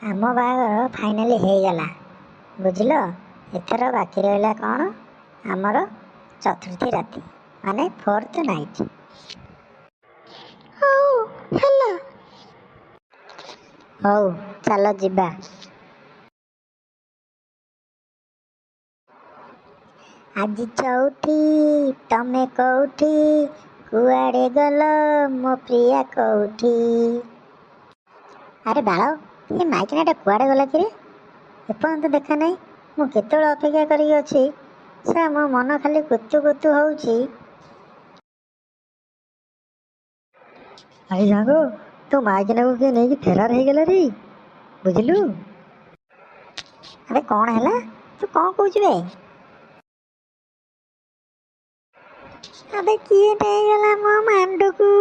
ଆମ ବାହାଘର ଫାଇନାଲି ହେଇଗଲା, ବୁଝିଲ। ଏଥର ବାକି ରହିଲା କ'ଣ, ଆମର ଚତୁର୍ଥୀ ରାତି, ମାନେ ଫୋର୍ଥ ନାଇଟ୍। ହଉ ହେଲା। ହଉ ଚାଲ ଯିବା। ଆଜି ଚଉଠି, ତମେ କୋଉଠି, କୁଆଡ଼େ ଗଲ ମୋ ପ୍ରିୟା କୋଉଠି? ଆରେ ବାଳ, ଏ ମାଇକିନାଟା କୁଆଡ଼େ ଗଲା କିରେ? ଏପର୍ଯ୍ୟନ୍ତ ଦେଖା ନାହିଁ। ମୁଁ କେତେବେଳେ ଅପେକ୍ଷା କରିକି ଅଛି, ସେ ମୋ ମନ ଖାଲି କୁତୁ କୁତୁ ହେଉଛି। ଆରେ ସାଙ୍ଗ, ତୋ ମାଇକିନାକୁ କିଏ ନେଇକି ଫେରାର ହେଇଗଲା ରେ, ବୁଝିଲୁ। ଆରେ କ'ଣ ହେଲା? ତୁ କ'ଣ କହୁଛୁ ବେ? ଆବେ କିଏ ନେଇଗଲା ମୋ ମାଣ୍ଡୁକୁ?